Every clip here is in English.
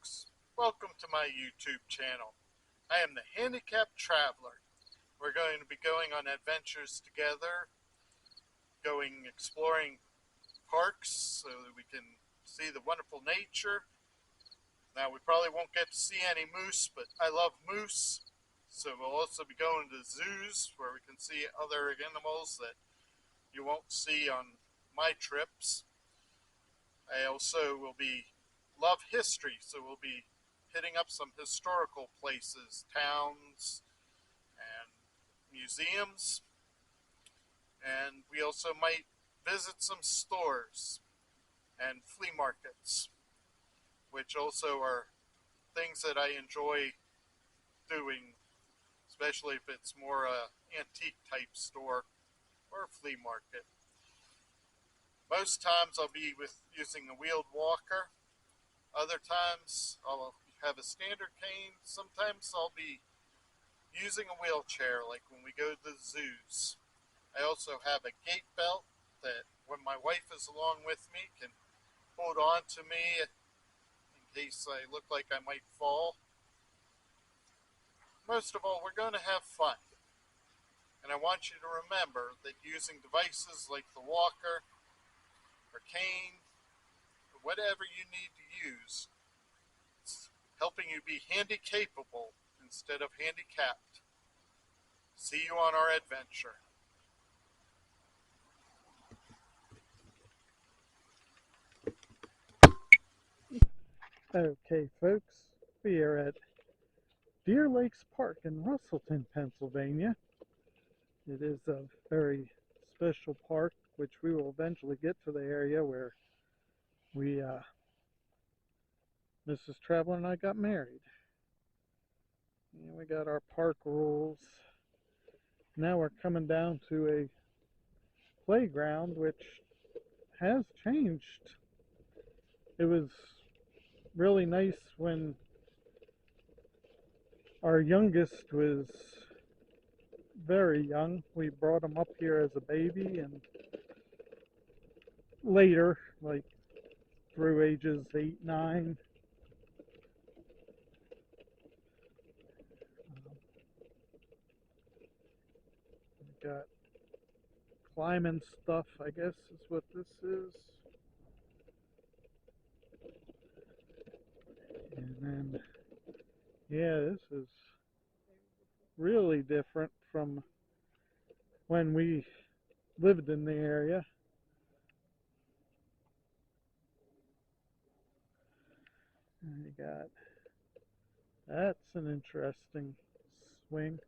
folks, welcome to my YouTube channel. I am the Handicapped Traveler. We're going to be going on adventures together, going exploring parks so that we can see the wonderful nature. Now we probably won't get to see any moose, but I love moose. So we'll also be going to zoos where we can see other animals that you won't see on my trips. I also will be love history, so we'll be hitting up some historical places, towns, and museums. And we also might visit some stores and flea markets, which also are things that I enjoy doing, especially if it's more a antique type store or a flea market. Most times I'll be using a wheeled walker. Other times I'll have a standard cane. Sometimes I'll be using a wheelchair, like when we go to the zoos. I also have a gait belt that when my wife is along with me can hold on to me in case I look like I might fall. Most of all, we're going to have fun. And I want you to remember that using devices like the walker or cane, or whatever you need to use, it's helping you be handy capable instead of handicapped. See you on our adventure. Okay, folks, we are at Deer Lakes Park in Russelton, Pennsylvania. It is a very special park, which we will eventually get to the area where Mrs. Traveler and I got married. And we got our park rules. Now we're coming down to a playground which has changed. It was really nice when our youngest was very young. We brought him up here as a baby, and later, like through ages 8, 9, we got climbing stuff, I guess is what this is. And then, yeah, this is really different from when we lived in the area. And you got, that's an interesting swing.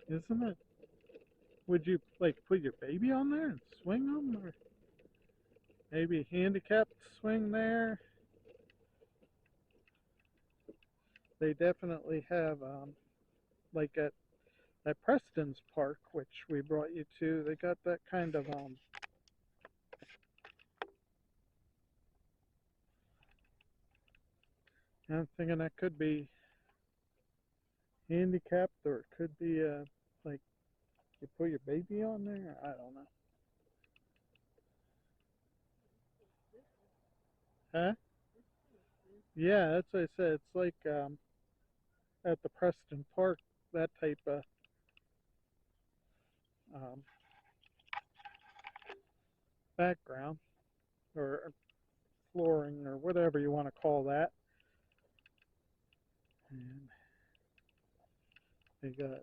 Isn't it? Would you like put your baby on there and swing them, or maybe handicapped swing there? They definitely have, like at Preston's Park, which we brought you to, they got that kind of, I'm thinking that could be handicapped, or it could be, like, you put your baby on there? I don't know. Huh? Yeah, that's what I said. It's like, at the Preston Park, that type of, um, background, or flooring, or whatever you want to call that. And they got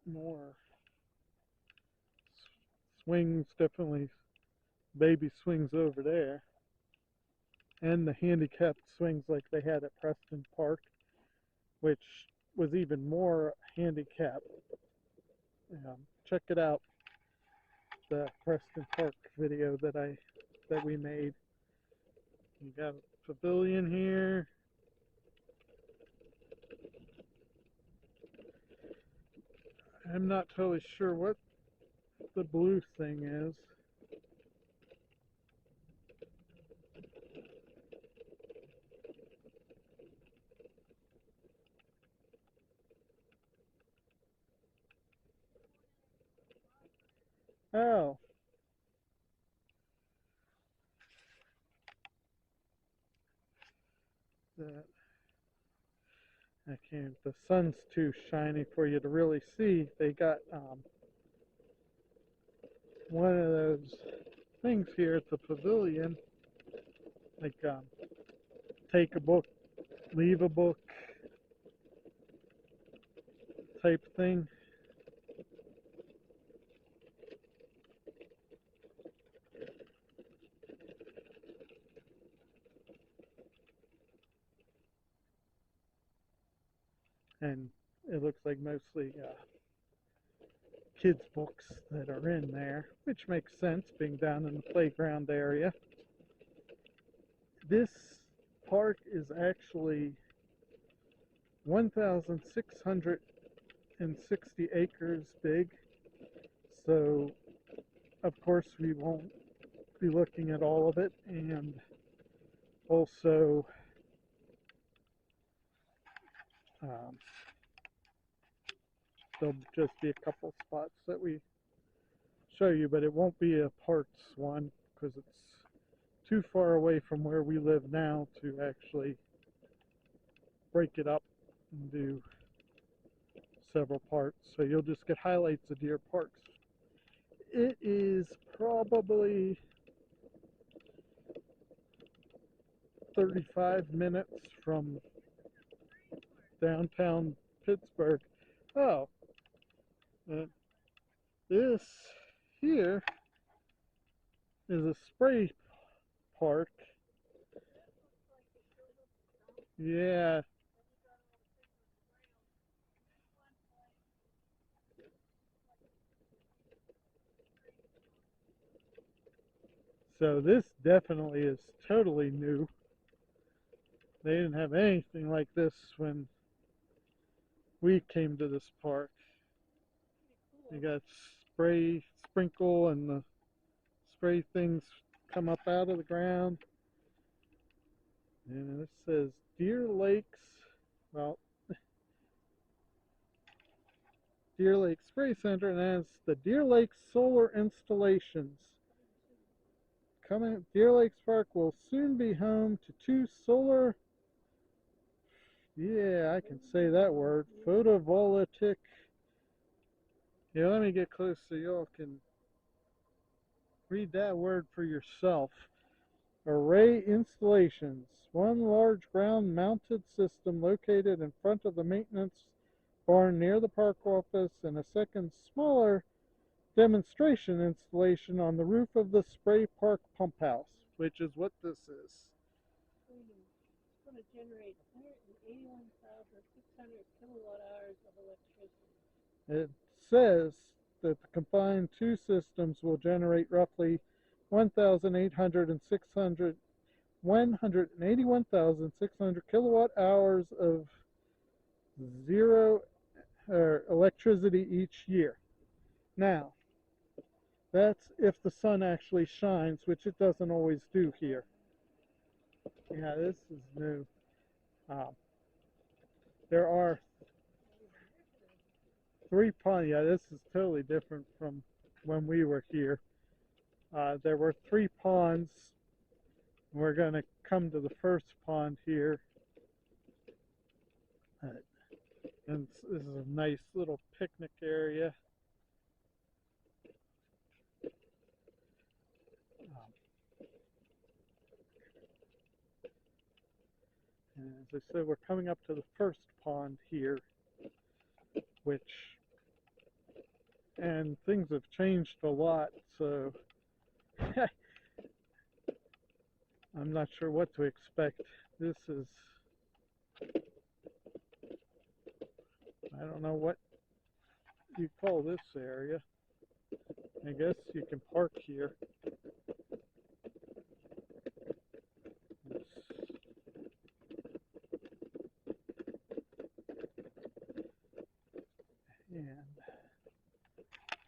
more swings, definitely baby swings over there, and the handicapped swings like they had at Preston Park, which was even more handicapped. Check it out, the Preston Park video that we made. You got a pavilion here. I'm not totally sure what the blue thing is. Oh, that I can't. The sun's too shiny for you to really see. They got one of those things here at the pavilion, like take a book, leave a book type thing. And it looks like mostly kids' books that are in there, which makes sense being down in the playground area. This park is actually 1,660 acres big, so of course we won't be looking at all of it, and also um, there'll just be a couple spots that we show you, but it won't be a parts one because it's too far away from where we live now to actually break it up and do several parts. So you'll just get highlights of Deer Parks. It is probably 35 minutes from downtown Pittsburgh. Oh, uh, this here is a spray park. Yeah, so this definitely is totally new. They didn't have anything like this when we came to this park. You got spray, sprinkle, and the spray things come up out of the ground. And it says Deer Lakes, well, Deer Lake Spray Center, and that's the Deer Lake Solar Installations. Deer Lakes Park will soon be home to two solar, yeah, I can say that word, photovoltaic. Yeah, let me get close so y'all can read that word for yourself. Array installations. One large ground-mounted system located in front of the maintenance barn near the park office, and a second smaller demonstration installation on the roof of the Spray Park pump house, which is what this is. It's going to generate 181,600 kilowatt hours of electricity. It says that the combined two systems will generate roughly 181,600 kilowatt hours of zero electricity each year. Now, that's if the sun actually shines, which it doesn't always do here. Yeah, this is new. Um, there are 3 ponds. Yeah, this is totally different from when we were here. There were 3 ponds. We're going to come to the first pond here. And this is a nice little picnic area. And as I said, we're coming up to the first pond here, and things have changed a lot, so I'm not sure what to expect. This is, I don't know what you call this area. I guess you can park here.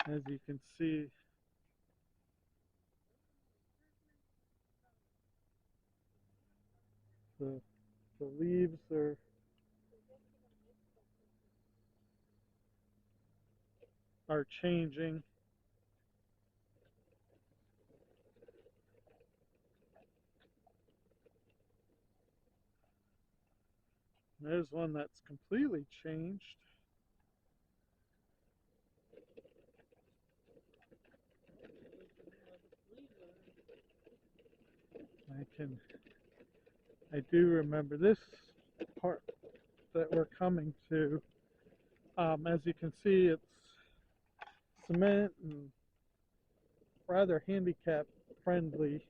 And as you can see, the leaves are changing. There's one that's completely changed. I do remember this part that we're coming to. As you can see, it's cement and rather handicap friendly.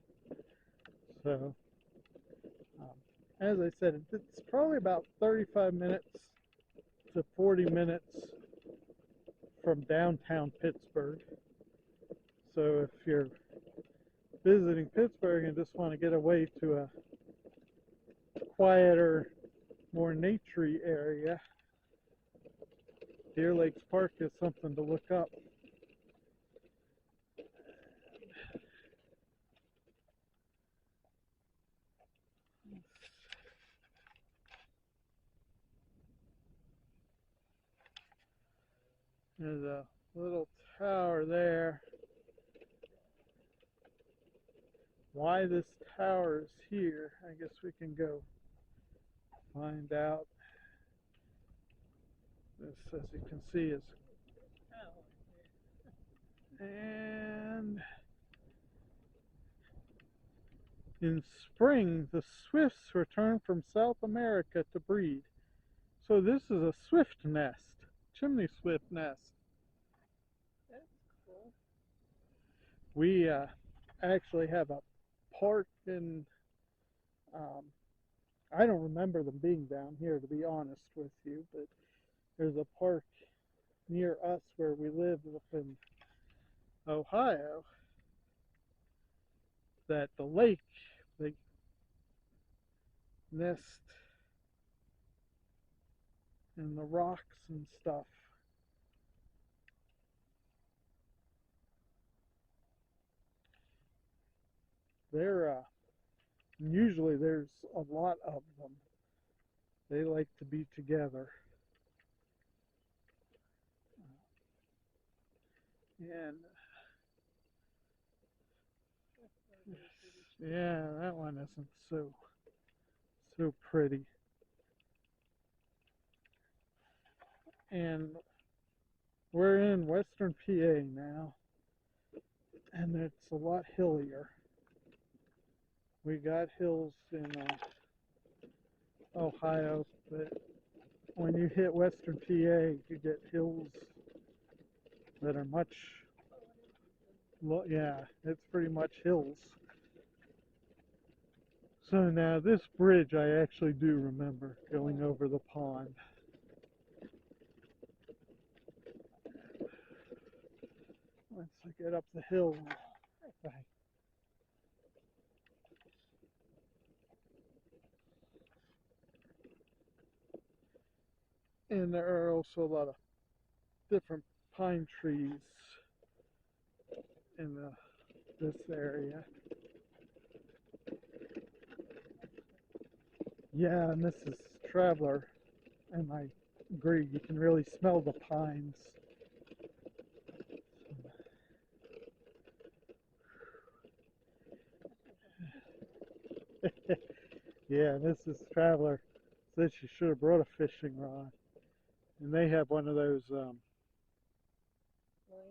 So, um, as I said, it's probably about 35 minutes to 40 minutes from downtown Pittsburgh. So if you're visiting Pittsburgh and just want to get away to a quieter, more naturey area, Deer Lakes Park is something to look up. There's a little tower there. Why this tower is here, I guess we can go find out. This, as you can see, is and in spring the swifts return from South America to breed. So this is a swift nest, chimney swift nest. That's cool. We actually have a park in, I don't remember them being down here to be honest with you, but there's a park near us where we live up in Ohio that the lake, they nest in the rocks and stuff. They're usually there's a lot of them. They like to be together. And yeah, that one isn't so pretty. And we're in western PA now, and it's a lot hillier. We got hills in Ohio, but when you hit western PA, you get hills that are much, yeah, it's pretty much hills. So now this bridge I actually do remember going over the pond. Once I get up the hill, okay. And there are also a lot of different pine trees in this area. Yeah, and this is Traveler, and I agree, you can really smell the pines. Yeah, this is Traveler. Said she should have brought a fishing rod. And they have one of those Line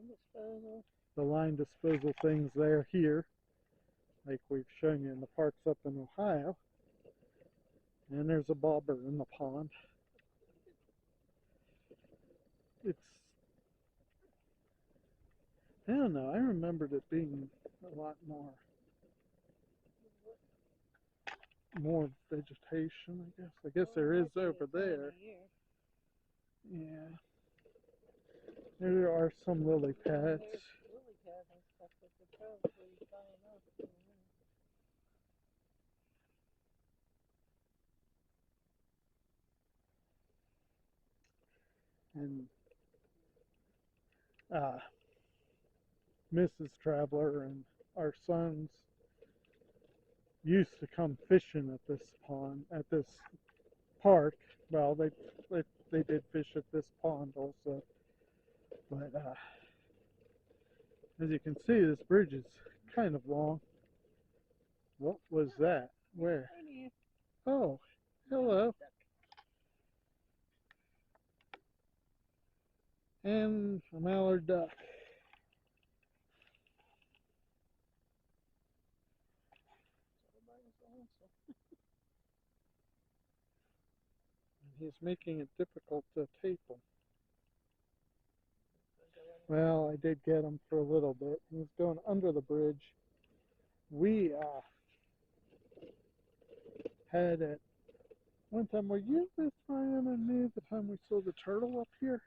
disposal. the line disposal things there here, like we've shown you in the parks up in Ohio. And there's a bobber in the pond. It's, I don't know, I remembered it being a lot more vegetation, I guess. I guess there is over there. Yeah. There are some lily pads. Lily pads and stuff that could probably sign up. And Mrs. Traveler and our sons used to come fishing at this pond, at this park. Well, they did fish at this pond also. But as you can see, this bridge is kind of long. What was that? Where? Oh, hello. and a mallard duck. He's making it difficult to tape him. Well, I did get him for a little bit. He was going under the bridge. We had at one time, were you with Ryan and me the time we saw the turtle up here?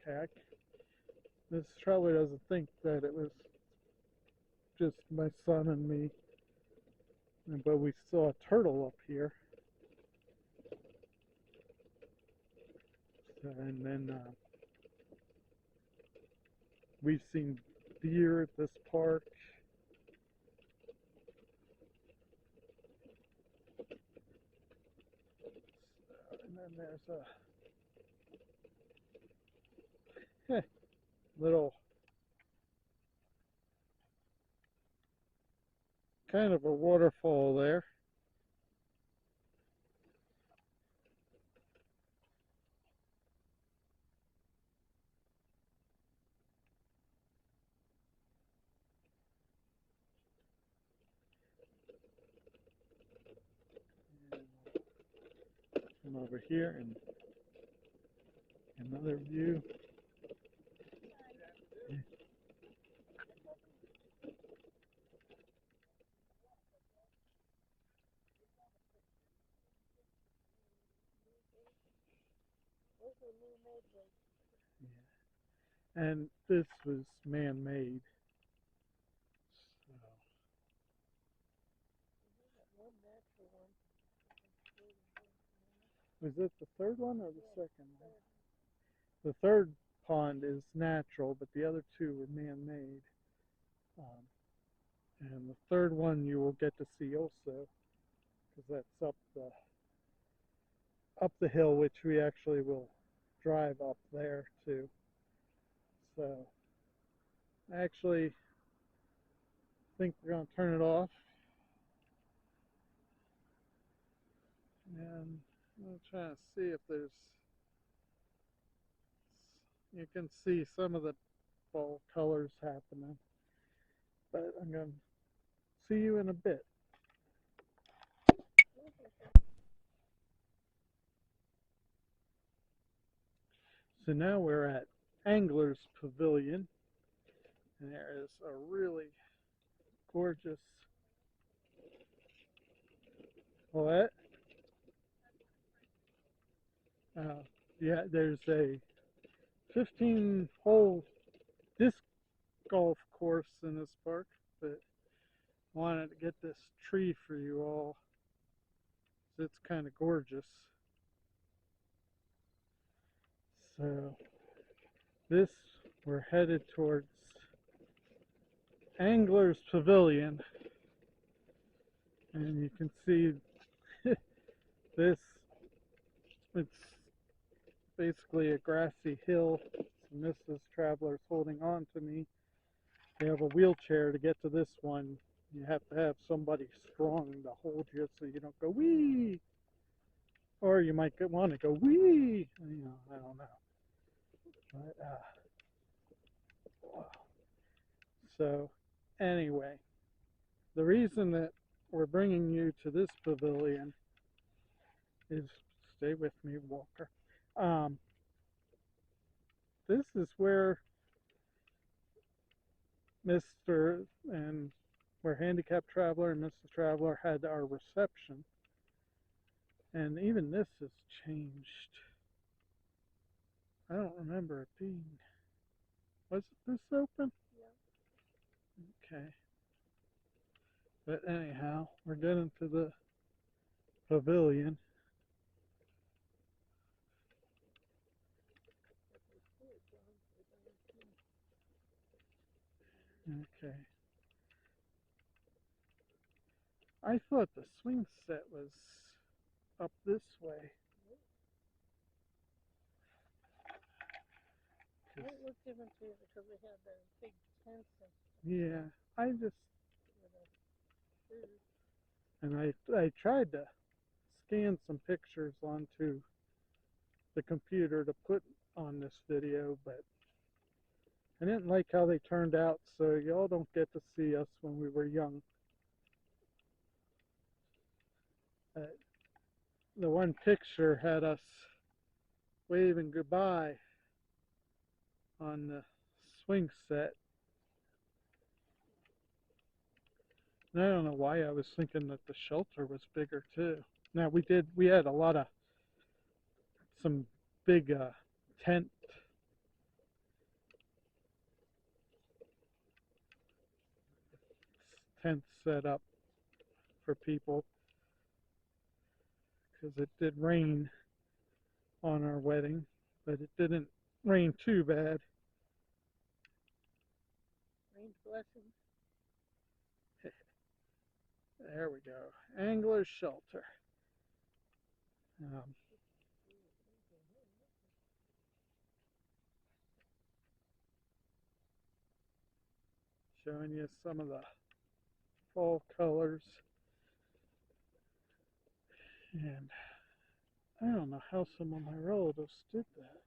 Okay, this traveler doesn't think that it was just my son and me, but we saw a turtle up here. And then we've seen deer at this park. And then there's a little kind of a waterfall there. Come over here and another view. Yeah. And this was man-made. So. Was it the third one or the second one? The third pond is natural, but the other two were man-made. And the third one you will get to see also, because that's up the hill, which we actually will drive up there too. So I actually think we're going to turn it off, and I'm trying to see if there's, you can see some of the fall colors happening, but I'm going to see you in a bit. So now we're at Angler's Pavilion, and there is a really gorgeous, what? Yeah, there's a 15-hole disc golf course in this park, but wanted to get this tree for you all. It's kind of gorgeous. So this, we're headed towards Angler's Pavilion, and you can see this, it's basically a grassy hill. And this is travelers holding on to me. They have a wheelchair. To get to this one, you have to have somebody strong to hold you so you don't go wee, or you might want to go wee, you know, I don't know. But so anyway, the reason that we're bringing you to this pavilion is, stay with me, Walker. This is where Mr. and where Handicapped Traveler and Mrs. Traveler had our reception, and even this has changed. I don't remember it being. Was it this open? Yeah. Okay. But anyhow, we're getting to the pavilion. Okay. I thought the swing set was up this way. It was given to you because we had the big tents and stuff. Yeah, I just, and I tried to scan some pictures onto the computer to put on this video, but I didn't like how they turned out, so y'all don't get to see us when we were young. The one picture had us waving goodbye on the swing set. And I don't know why I was thinking that the shelter was bigger too. Now we had a lot of some big tent tents set up for people because it did rain on our wedding, but it didn't rain too bad. Rain's blessings. There we go. Angler's shelter. Showing you some of the fall colors. And I don't know how some of my relatives did that.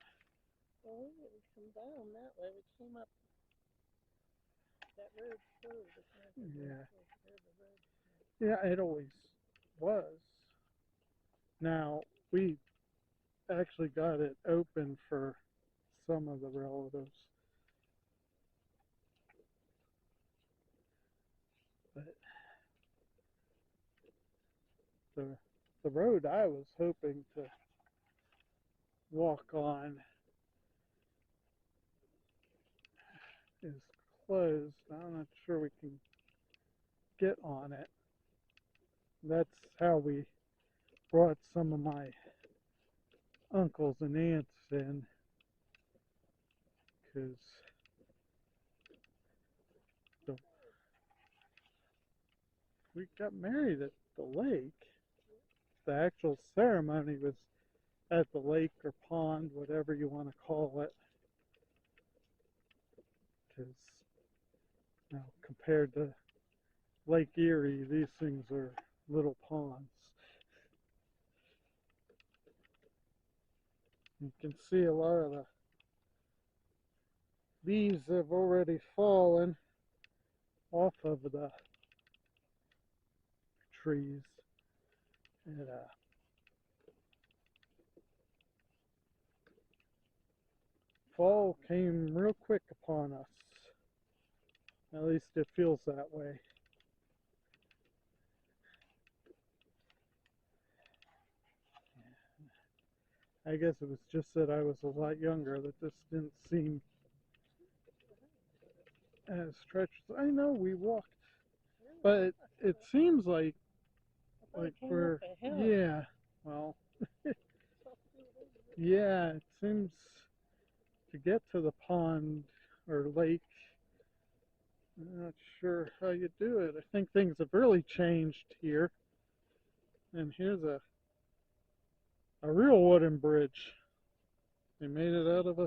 Well, we didn't come down that way. We came up that road closed. Yeah. Yeah, it always was. Now, we actually got it open for some of the relatives. But the road I was hoping to walk on is closed. I'm not sure we can get on it. That's how we brought some of my uncles and aunts in, because we got married at the lake. The actual ceremony was at the lake or pond, whatever you want to call it, because compared to Lake Erie, these things are little ponds. You can see a lot of the leaves have already fallen off of the trees. And fall came real quick upon us. At least it feels that way. I guess it was just that I was a lot younger that this didn't seem as treacherous. I know we walked, but it seems like we're, yeah, well, yeah, it seems to get to the pond or lake, I'm not sure how you do it. I think things have really changed here. And here's a real wooden bridge. They made it out of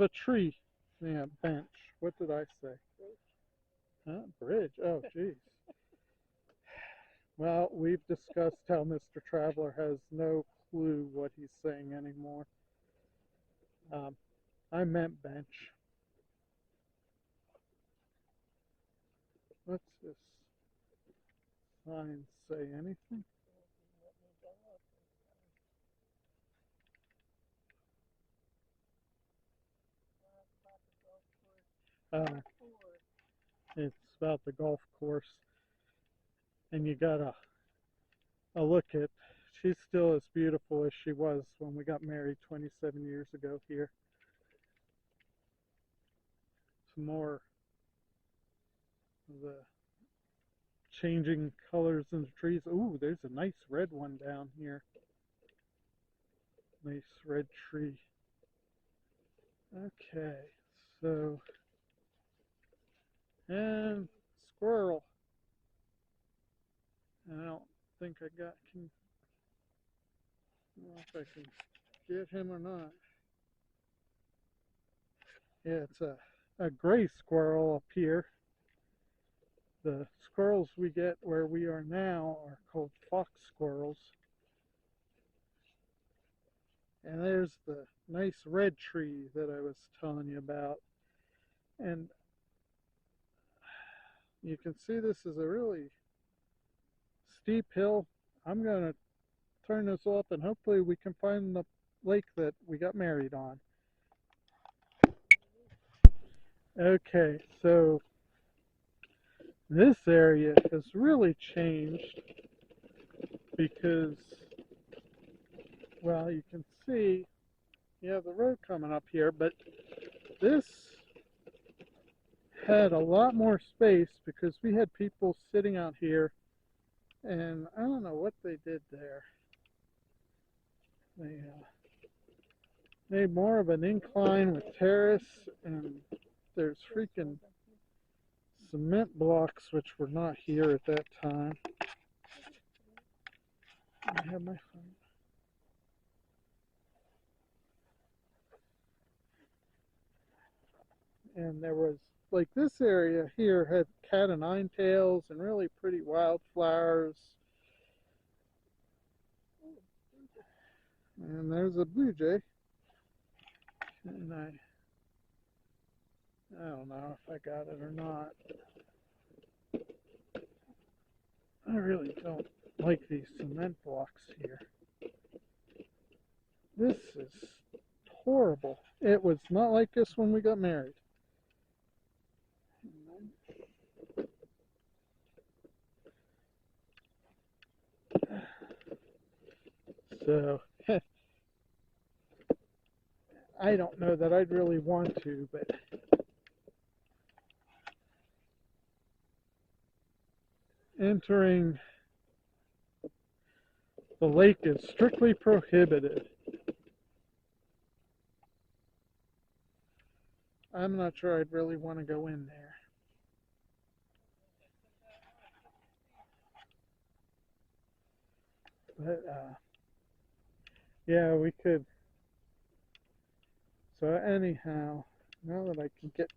a tree. Yeah, bench. What did I say? Huh? Bridge. Oh, jeez. Well, we've discussed how Mr. Traveler has no clue what he's saying anymore. I meant bench. What's this sign say? Anything? It's about the golf course. And you got a look at, she's still as beautiful as she was when we got married 27 years ago here. Some more of the changing colors in the trees. Ooh, there's a nice red one down here. Nice red tree. Okay, so, and squirrel. And I don't think I don't know if I can get him or not. Yeah, it's a gray squirrel up here. The squirrels we get where we are now are called fox squirrels. And there's the nice red tree that I was telling you about. And you can see this is a really steep hill. I'm going to turn this off and hopefully we can find the lake that we got married on. Okay, so this area has really changed because, well, you can see you have the road coming up here, but this had a lot more space because we had people sitting out here, and I don't know what they did there. They made more of an incline with terrace, and there's freaking cement blocks which were not here at that time. I have my phone. And there was, like, this area here had cat o' nine tails and really pretty wildflowers. And there's a blue jay. And I don't know if I got it or not. I really don't like these cement blocks here. This is horrible. It was not like this when we got married. So, I don't know that I'd really want to, but entering the lake is strictly prohibited. I'm not sure I'd really want to go in there. But, yeah, we could. So anyhow, now that I can get,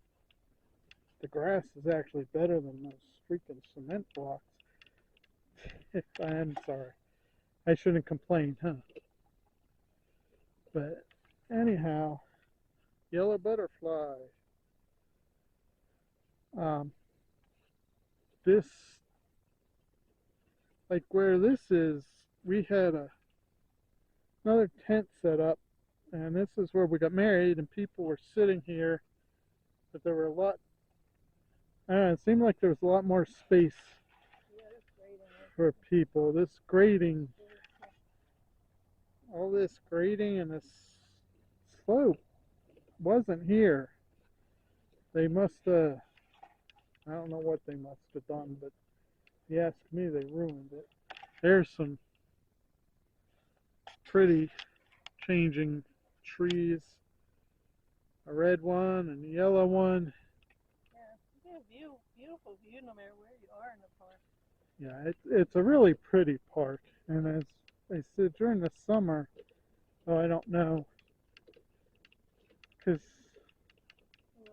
the grass is actually better than those freaking cement blocks. I'm sorry. I shouldn't complain, huh? But anyhow, yellow butterfly. This, like where this is, we had another tent set up, and this is where we got married, and people were sitting here, but there were a lot, I don't know, it seemed like there was a lot more space for people. This grading, all this grading and this slope wasn't here. They must have, I don't know what they must have done, but if you ask me, they ruined it. There's some pretty changing trees. A red one and a yellow one. Yeah, you get a beautiful view no matter where you are in the park. Yeah, it's a really pretty park. And as I said, during the summer, oh, I don't know, because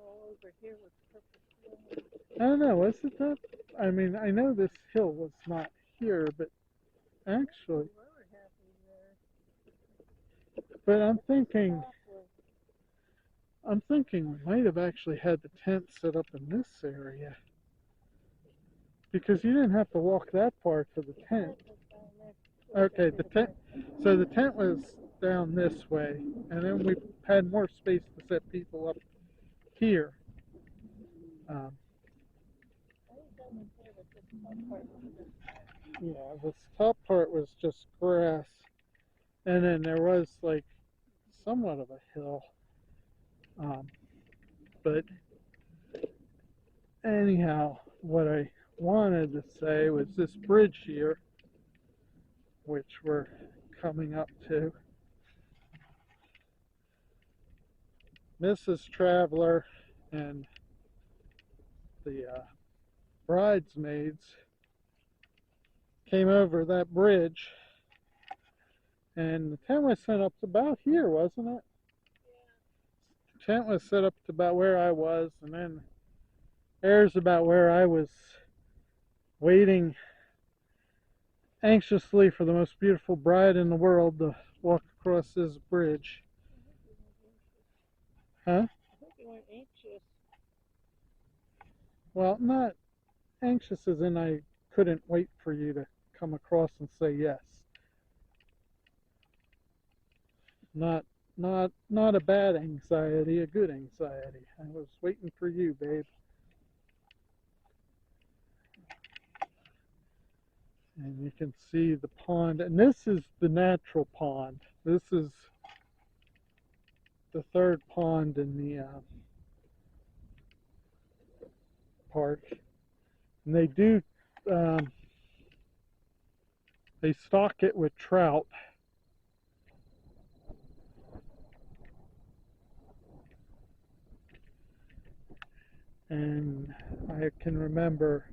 All over here with purple. I don't know, was it that? I mean, I know this hill was not here, but actually, but I'm thinking we might have actually had the tent set up in this area, because you didn't have to walk that far to the tent. Okay, the tent. So the tent was down this way, and then we had more space to set people up here. Yeah, this top part was just grass, and then there was like somewhat of a hill. But anyhow, what I wanted to say was this bridge here, which we're coming up to. Mrs. Traveler and the bridesmaids came over that bridge, and the tent was set up about here, wasn't it? The tent was set up to about where I was, and then there's about where I was waiting anxiously for the most beautiful bride in the world to walk across this bridge. I Huh? hope you weren't anxious. Well, not anxious as in I couldn't wait for you to come across and say yes. Not a bad anxiety, a good anxiety. I was waiting for you, babe. And you can see the pond, and this is the natural pond. This is the third pond in the park. And they stock it with trout. And I can remember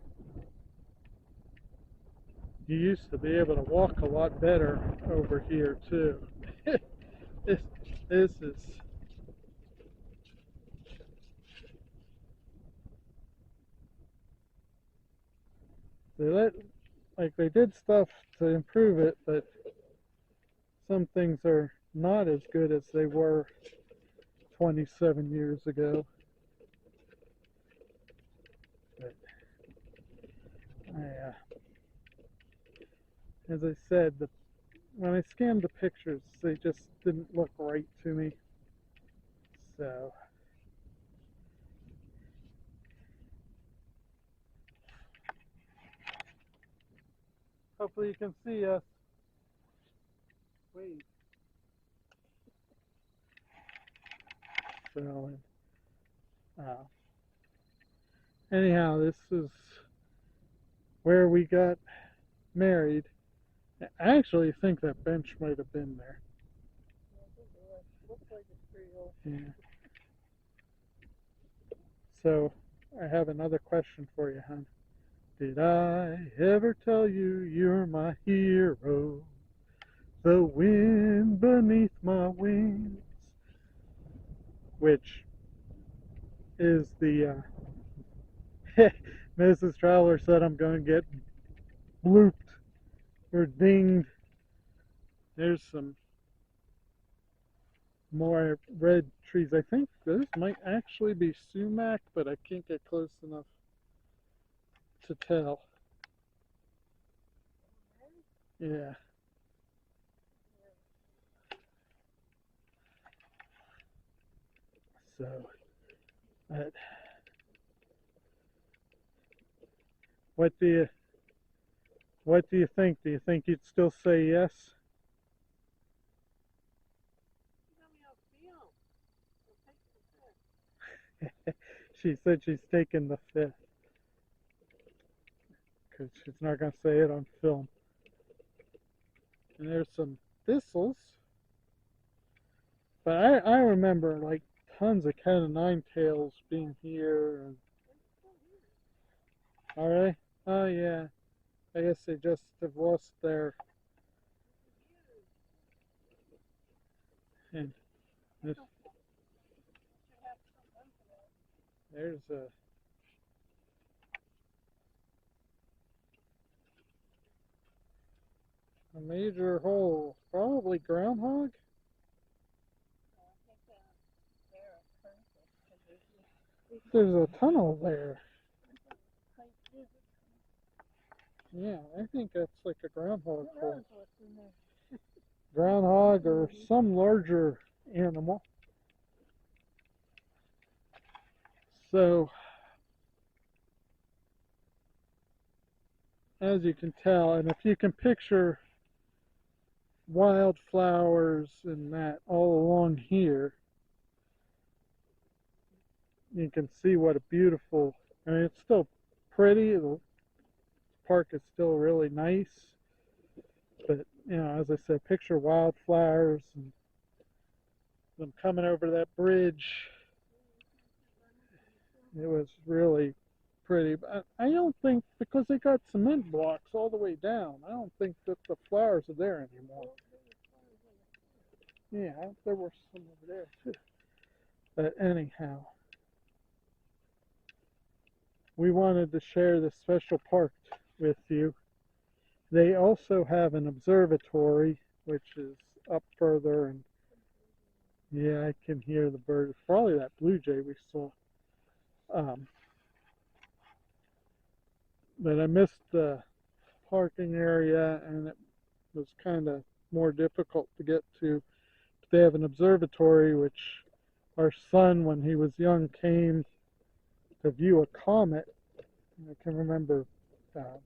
you used to be able to walk a lot better over here too. this, this is they did stuff to improve it, but some things are not as good as they were 27 years ago. But as I said, when I scanned the pictures, they just didn't look right to me. So hopefully you can see us. Wait. So anyhow, this is where we got married. I actually think that bench might have been there. Looks like it's pretty old. Yeah. So I have another question for you, hon. Did I ever tell you you're my hero? The wind beneath my wings, which is the Mrs. Traveler said I'm going to get blooped or dinged. There's some more red trees. I think this might actually be sumac, but I can't get close enough to tell. Yeah. So, but what do you think? Do you think you'd still say yes? She said she's taking the fifth because she's not going to say it on film. And there's some thistles, but I remember like tons of Cat and Nine Tails being here. And all right. Oh yeah. I guess they just have lost their. And this, there's a major hole, probably groundhog. There's a tunnel there. Yeah, I think that's like a groundhog hole. Groundhog or some larger animal. So, as you can tell, and if you can picture wildflowers and that all along here, you can see what a beautiful, I mean, it's still pretty. The park is still really nice. But, you know, as I said, picture wildflowers and them coming over that bridge. It was really pretty. But I don't think, because they got cement blocks all the way down, I don't think that the flowers are there anymore. Yeah, there were some over there too. But anyhow, we wanted to share this special park with you. They also have an observatory, which is up further, and yeah, I can hear the birds. Probably that blue jay we saw. Um, but I missed the parking area, and it was kind of more difficult to get to. They have an observatory, which our son, when he was young, came to view a comet. I can remember uh,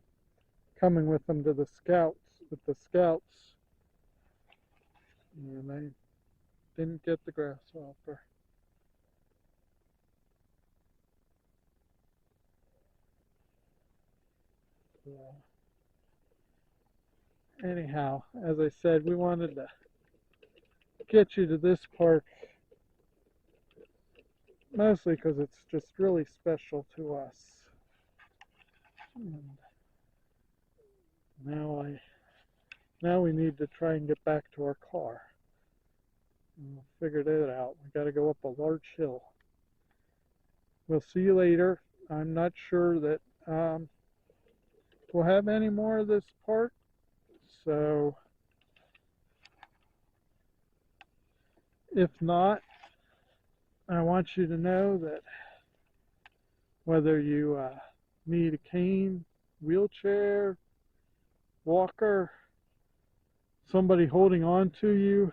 coming with them to with the scouts, and I didn't get the grasshopper. So, anyhow, as I said, we wanted to get you to this park mostly because it's just really special to us. And now we need to try and get back to our car. We'll figure that out. We got to go up a large hill. We'll see you later. I'm not sure that we'll have any more of this part, so if not, I want you to know that whether you need a cane, wheelchair, walker, somebody holding on to you,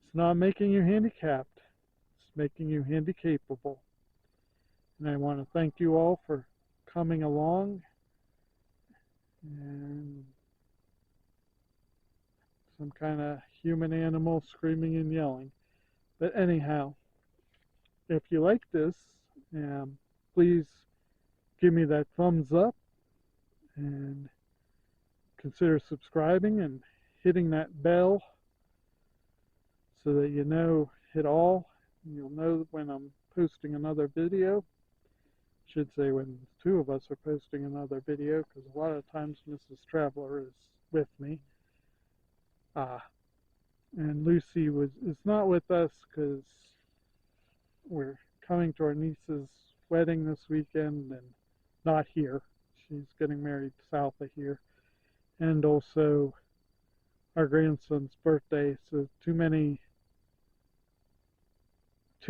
it's not making you handicapped. It's making you handicapable. And I want to thank you all for coming along. And some kind of human animal screaming and yelling. But anyhow, if you like this, please give me that thumbs up and consider subscribing and hitting that bell so that you know it all. You'll know when I'm posting another video. I should say when the two of us are posting another video, because a lot of times Mrs. Traveler is with me. And Lucy is not with us because we're coming to our niece's wedding this weekend and not here. She's getting married south of here. And also our grandson's birthday, so too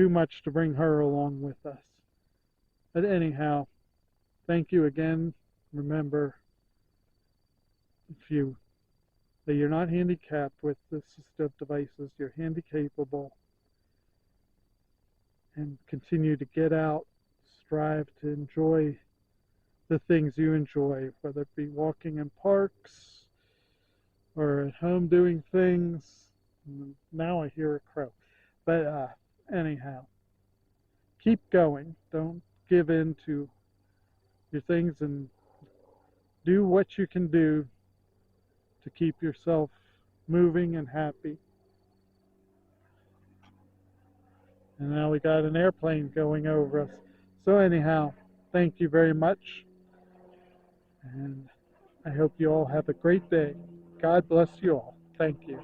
much to bring her along with us. But anyhow, thank you again. Remember, that you're not handicapped with assistive devices, you're handicapable, and continue to get out, strive to enjoy the things you enjoy, whether it be walking in parks or at home doing things. Now I hear a crow. But anyhow, keep going. Don't give in to your things, and do what you can do to keep yourself moving and happy. And now we got an airplane going over us. So anyhow, thank you very much. And I hope you all have a great day. God bless you all. Thank you.